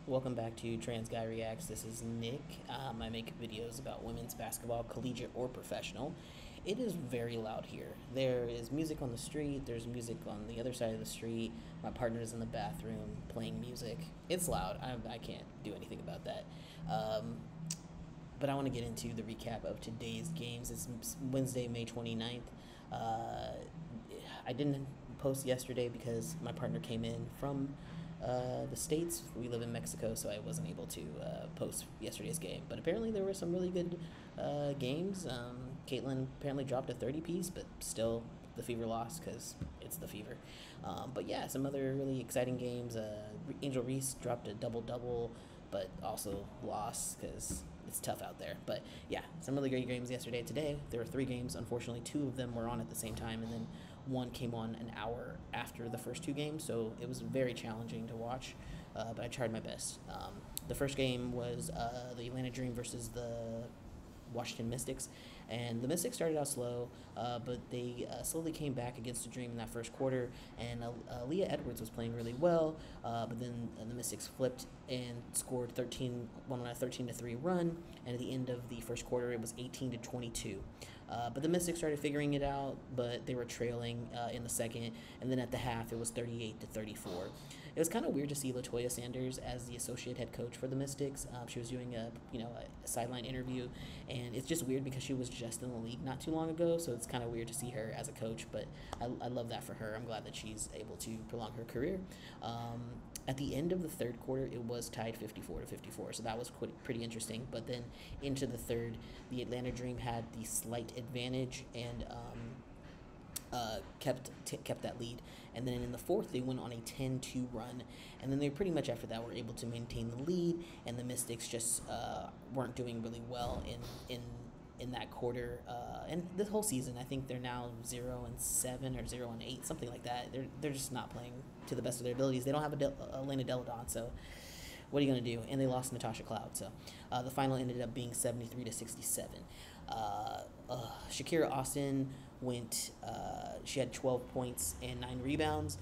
Welcome back to Trans Guy Reacts. This is Nick. I make videos about women's basketball, collegiate or professional. It is very loud here. There is music on the street, there's music on the other side of the street. My partner is in the bathroom playing music. It's loud. I can't do anything about that. But I want to get into the recap of today's games. It's Wednesday, May 29th. I didn't post yesterday because my partner came in from the States. We live in Mexico, so I wasn't able to post yesterday's game. But apparently there were some really good games. Caitlin apparently dropped a 30-piece, but still the Fever lost because it's the Fever. But yeah, some other really exciting games. Angel Reese dropped a double-double, but also lost because it's tough out there. But yeah, some really great games yesterday. Today, there were 3 games. Unfortunately, 2 of them were on at the same time, and then one came on an hour after the first 2 games, so it was very challenging to watch, but I tried my best. The first game was the Atlanta Dream versus the Washington Mystics, and the Mystics started out slow, but they slowly came back against the Dream in that first quarter, and Leah Edwards was playing really well, but then the Mystics flipped and scored 1 on a 13-3 run, and at the end of the first quarter it was 18-22. But the Mystics started figuring it out, but they were trailing in the second, and then at the half it was 38-34. It was kind of weird to see LaToya Sanders as the associate head coach for the Mystics. She was doing a sideline interview, and it's just weird because she was just in the league not too long ago, so it's kind of weird to see her as a coach, but I love that for her. I'm glad that she's able to prolong her career. At the end of the third quarter, it was tied 54-54, so that was pretty interesting. But then into the third, the Atlanta Dream had the slight advantage and kept that lead. And then in the fourth, they went on a 10-2 run, and then they pretty much after that were able to maintain the lead, and the Mystics just weren't doing really well in that quarter. And this whole season, I think they're now 0-7 or 0-8, something like that. They're just not playing to the best of their abilities. They don't have Elena Deladon, so what are you going to do? And they lost Natasha Cloud, so the final ended up being 73-67. Shakira Austin went, she had 12 points and 9 rebounds.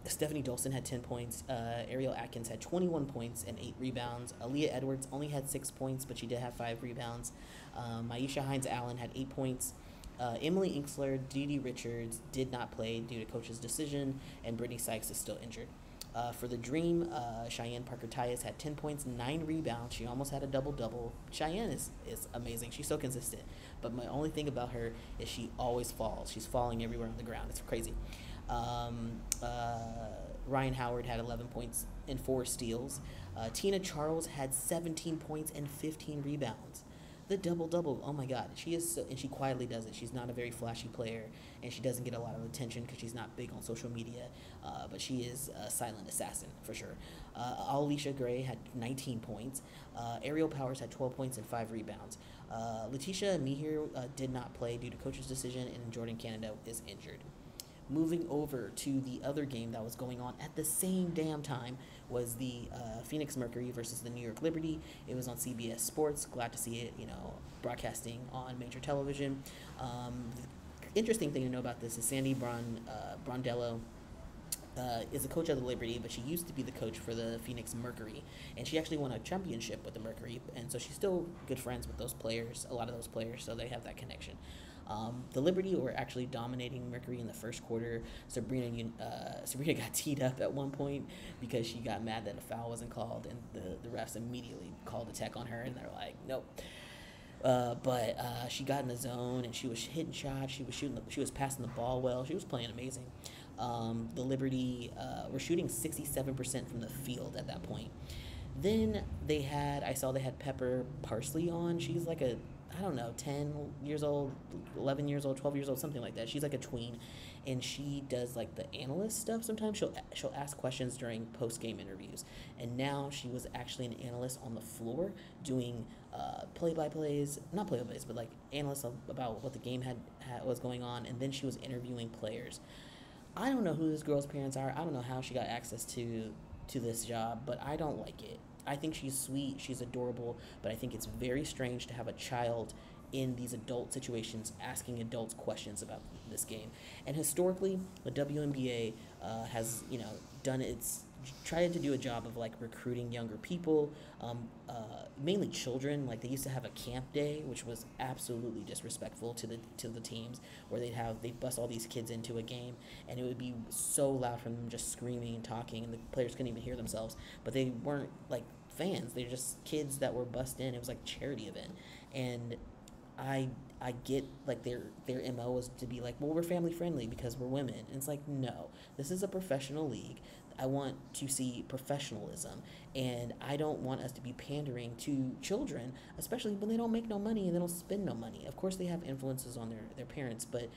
Stephanie Dolson had 10 points. Ariel Atkins had 21 points and 8 rebounds. Aaliyah Edwards only had 6 points, but she did have 5 rebounds. Maisha Hines-Allen had 8 points. Emily Inksler, Dee Richards did not play due to coach's decision, and Brittany Sykes is still injured. For the Dream, Cheyenne Parker-Tyus had 10 points, 9 rebounds. She almost had a double-double. Cheyenne is amazing. She's so consistent. But my only thing about her is she always falls. She's falling everywhere on the ground. It's crazy. Ryan Howard had 11 points and 4 steals. Tina Charles had 17 points and 15 rebounds. The double-double, oh my God, she is so, and she quietly does it. She's not a very flashy player, and she doesn't get a lot of attention because she's not big on social media, but she is a silent assassin, for sure. Alicia Gray had 19 points. Ariel Powers had 12 points and 5 rebounds. Letitia Mihir did not play due to coach's decision, and Jordan Canada is injured. Moving over to the other game that was going on at the same damn time was the Phoenix Mercury versus the New York Liberty. It was on CBS Sports. Glad to see it, broadcasting on major television. The interesting thing to know about this is Sandy Brondello is a coach of the Liberty, but she used to be the coach for the Phoenix Mercury, and she actually won a championship with the Mercury, and so she's still good friends with those players, a lot of those players, so they have that connection. The Liberty were actually dominating Mercury in the first quarter. Sabrina got teed up at one point because she got mad that a foul wasn't called, and the refs immediately called a tech on her, and they're like, nope. But she got in the zone, and she was hitting shots. She was passing the ball well. She was playing amazing. The Liberty were shooting 67% from the field at that point. Then I saw they had Pepper Parsley on. She's like a, I don't know, 10 years old, 11 years old, 12 years old, something like that. She's like a tween, and she does like the analyst stuff sometimes. She'll ask questions during post-game interviews, and now she was actually an analyst on the floor doing play-by-plays, not play-by-plays, but like analysts about what the game was going on, and then she was interviewing players. I don't know who this girl's parents are. I don't know how she got access to this job, but I don't like it. I think she's sweet, she's adorable, but I think it's very strange to have a child in these adult situations asking adults questions about this game. And historically, the WNBA has, done its tried to do a job of like recruiting younger people, mainly children. Like they used to have a camp day, which was absolutely disrespectful to the teams, where they'd bust all these kids into a game, and it would be so loud from them just screaming and talking, and the players couldn't even hear themselves. But they weren't like fans; they're just kids that were bussed in. It was like a charity event, and I get like their MO was to be like, well, we're family friendly because we're women. And it's like, no, this is a professional league. I want to see professionalism, and I don't want us to be pandering to children, especially when they don't make no money and they don't spend no money. Of course, they have influences on their parents, but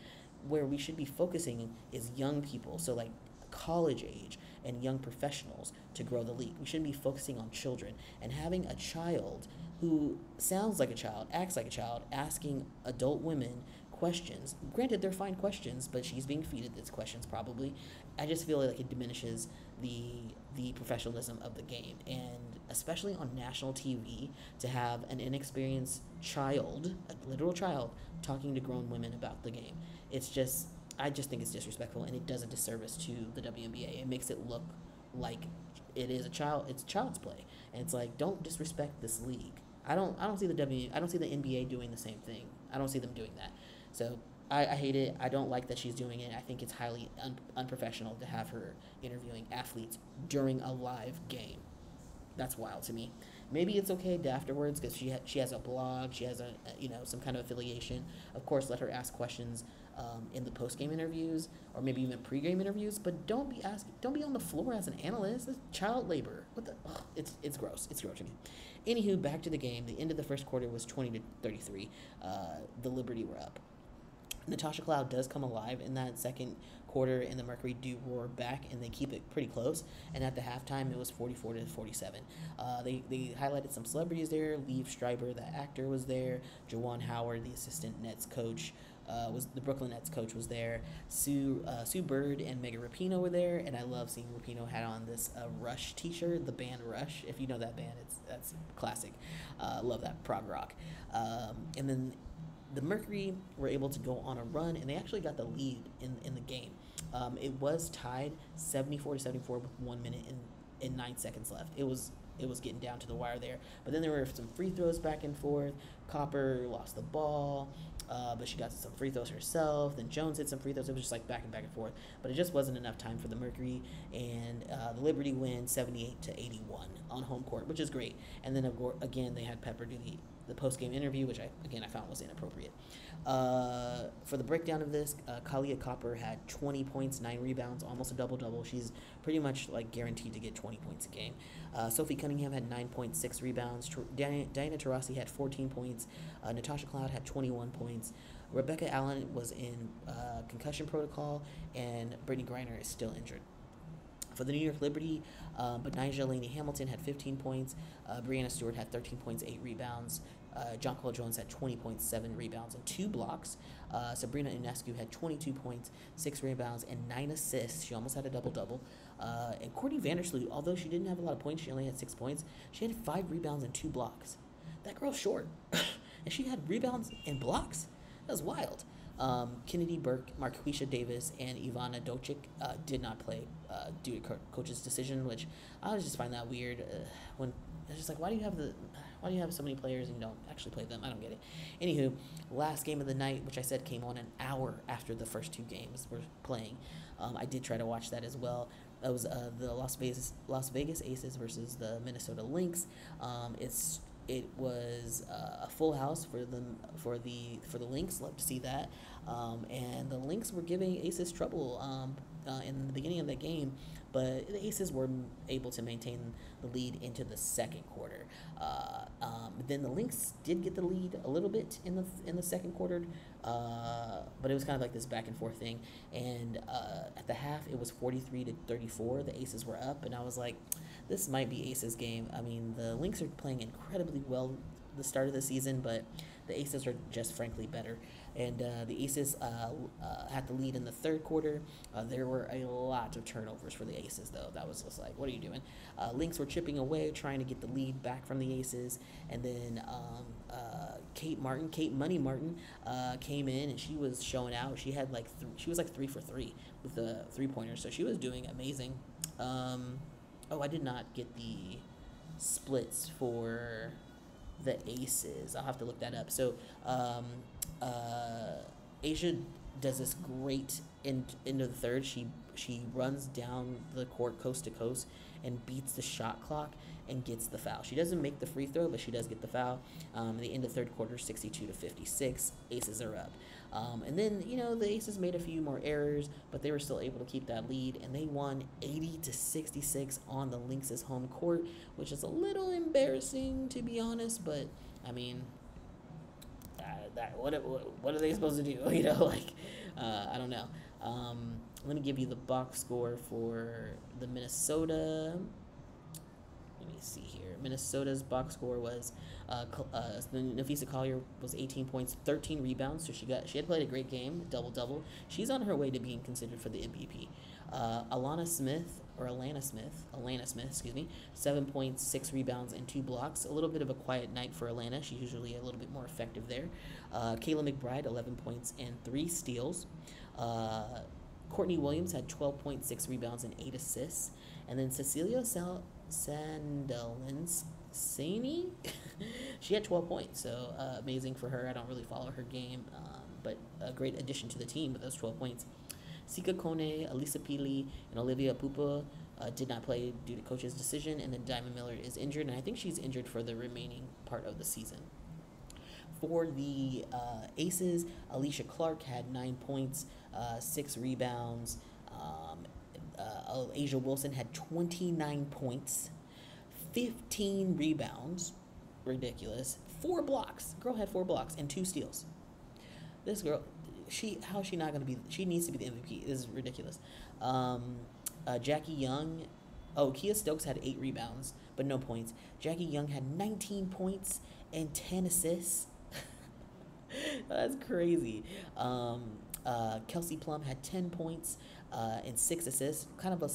where we should be focusing is young people. So like college age and young professionals to grow the league. We shouldn't be focusing on children and having a child who sounds like a child, acts like a child, asking adult women questions. Granted, they're fine questions, but she's being feeded these questions probably. I just feel like it diminishes the professionalism of the game, and especially on national TV, to have an inexperienced child, a literal child, talking to grown women about the game. I just think it's disrespectful, and it does a disservice to the WNBA. It makes it look like it's child's play, and it's like, don't disrespect this league. I don't see the NBA doing the same thing. I don't see them doing that. So I hate it. I don't like that she's doing it. I think it's highly unprofessional to have her interviewing athletes during a live game. That's wild to me. Maybe it's okay afterwards because she has a blog, she has some kind of affiliation. Of course, let her ask questions in the post game interviews or maybe even pre-game interviews. But don't be on the floor as an analyst. It's child labor. What the? Ugh, it's gross. It's gross to me. Anywho, back to the game. The end of the first quarter was 20-33. The Liberty were up. Natasha Cloud does come alive in that second quarter, and the Mercury do roar back, and they keep it pretty close. And at the halftime, it was 44-47. They highlighted some celebrities there. Liev Schreiber, the actor, was there. Jawan Howard, the assistant Nets coach, was the Brooklyn Nets coach, was there. Sue Bird and Megan Rapinoe were there, and I love seeing Rapinoe had on this Rush T-shirt, the band Rush. If you know that band, that's classic. Love that prog rock. And then the Mercury were able to go on a run, and they actually got the lead in the game. It was tied 74-74 with 1 minute and 9 seconds left. It was getting down to the wire there. But then there were some free throws back and forth. Copper lost the ball, but she got some free throws herself. Then Jones hit some free throws. It was just like back and forth. But it just wasn't enough time for the Mercury, and the Liberty win 78-81 on home court, which is great. And then again they had Pepper do the post-game interview, which I found was inappropriate. For the breakdown of this, Kalia Copper had 20 points, 9 rebounds, almost a double-double. She's pretty much like guaranteed to get 20 points a game. Sophie Cunningham had 9.6 rebounds. Diana Taurasi had 14 points. Natasha Cloud had 21 points. Rebecca Allen was in concussion protocol, and Brittany Griner is still injured. For the New York Liberty, but Nyjah Laney Hamilton had 15 points. Brianna Stewart had 13 points, 8 rebounds. Jonquil Jones had 20.7 rebounds and 2 blocks. Sabrina Ionescu had 22 points, 6 rebounds, and 9 assists. She almost had a double-double. And Courtney Vandersloot, although she didn't have a lot of points, she only had 6 points. She had 5 rebounds and 2 blocks. That girl's short. And she had rebounds and blocks? That was wild. Kennedy Burke, Marquisha Davis, and Ivana Docic did not play due to coach's decision, which I just find that weird. When it's just like, why do you have so many players and you don't actually play them? I don't get it. Anywho, last game of the night, which I said came on an hour after the first 2 games were playing. I did try to watch that as well. That was the Las Vegas Aces versus the Minnesota Lynx. It was a full house for the Lynx. Love to see that. And the Lynx were giving Aces trouble in the beginning of that game, but the Aces were able to maintain the lead into the second quarter. Then the Lynx did get the lead a little bit in the second quarter, but it was kind of like this back and forth thing. And at the half, it was 43-34. The Aces were up, and I was like, this might be Aces' game. I mean, the Lynx are playing incredibly well the start of the season, but the Aces are just frankly better. And the Aces had the lead in the third quarter. There were a lot of turnovers for the Aces, though. That was just like, what are you doing? Lynx were chipping away, trying to get the lead back from the Aces. And then Kate Money Martin, came in, and she was showing out. She had she was like 3 for 3 with the 3-pointers, so she was doing amazing. Oh, I did not get the splits for the aces. I'll have to look that up. So, uh, Asia does this great into the third. She runs down the court coast to coast and beats the shot clock and gets the foul. She doesn't make the free throw, but she does get the foul. In the end of third quarter, 62-56, Aces are up. And then, the Aces made a few more errors, but they were still able to keep that lead, and they won 80-66 on the Lynx's home court, which is a little embarrassing, to be honest, but, I mean, what are they supposed to do? I don't know. Let me give you the box score for the Minnesota. Let me see here. Minnesota's box score was Nafisa Collier was 18 points, 13 rebounds. So she had played a great game, double. She's on her way to being considered for the MVP. Alana Smith, excuse me, 7 points, 6 rebounds, and 2 blocks. A little bit of a quiet night for Alana. She's usually a little bit more effective there. Kayla McBride, 11 points and 3 steals. Courtney Williams had 12 points, 6 rebounds, and 8 assists. And then Cecilia Sandalinsani, she had 12 points, so amazing for her. I don't really follow her game, but a great addition to the team with those 12 points. Sika Kone, Alisa Pili, and Olivia Pupa did not play due to coach's decision, and then Diamond Miller is injured, and I think she's injured for the remaining part of the season. For the Aces, Alicia Clark had 9 points, 6 rebounds. Asia Wilson had 29 points, 15 rebounds, ridiculous, 4 blocks. Girl had 4 blocks and 2 steals. This girl, how's she not going to be, she needs to be the MVP. This is ridiculous. Jackie Young, Kia Stokes had 8 rebounds, but no points. Jackie Young had 19 points and 10 assists. That's crazy. Kelsey Plum had 10 points and 6 assists. Kind of a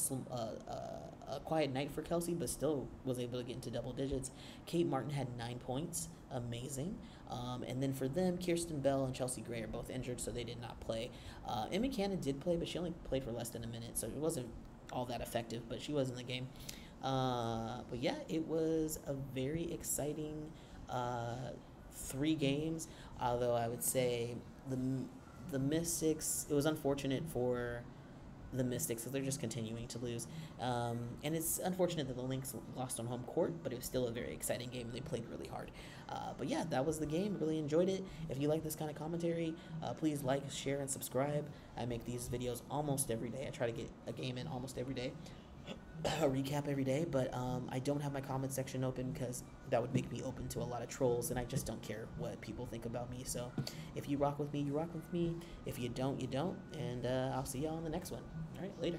quiet night for Kelsey, but still was able to get into double digits. Kate Martin had 9 points. Amazing. And then for them, Kirsten Bell and Chelsea Gray are both injured, so they did not play. Emma Cannon did play, but she only played for less than a minute, so it wasn't all that effective, but she was in the game. But yeah, it was a very exciting 3 games, although I would say the Mystics, it was unfortunate for the Mystics because they're just continuing to lose. And it's unfortunate that the Lynx lost on home court, but it was still a very exciting game and they played really hard. But yeah, that was the game. Really enjoyed it. If you like this kind of commentary, please like, share, and subscribe. I make these videos almost every day. I try to get a game in almost every day. A recap every day, but I don't have my comment section open because that would make me open to a lot of trolls, and I just don't care what people think about me. So if you rock with me, you rock with me. If you don't, you don't. And I'll see y'all on the next one. All right, later.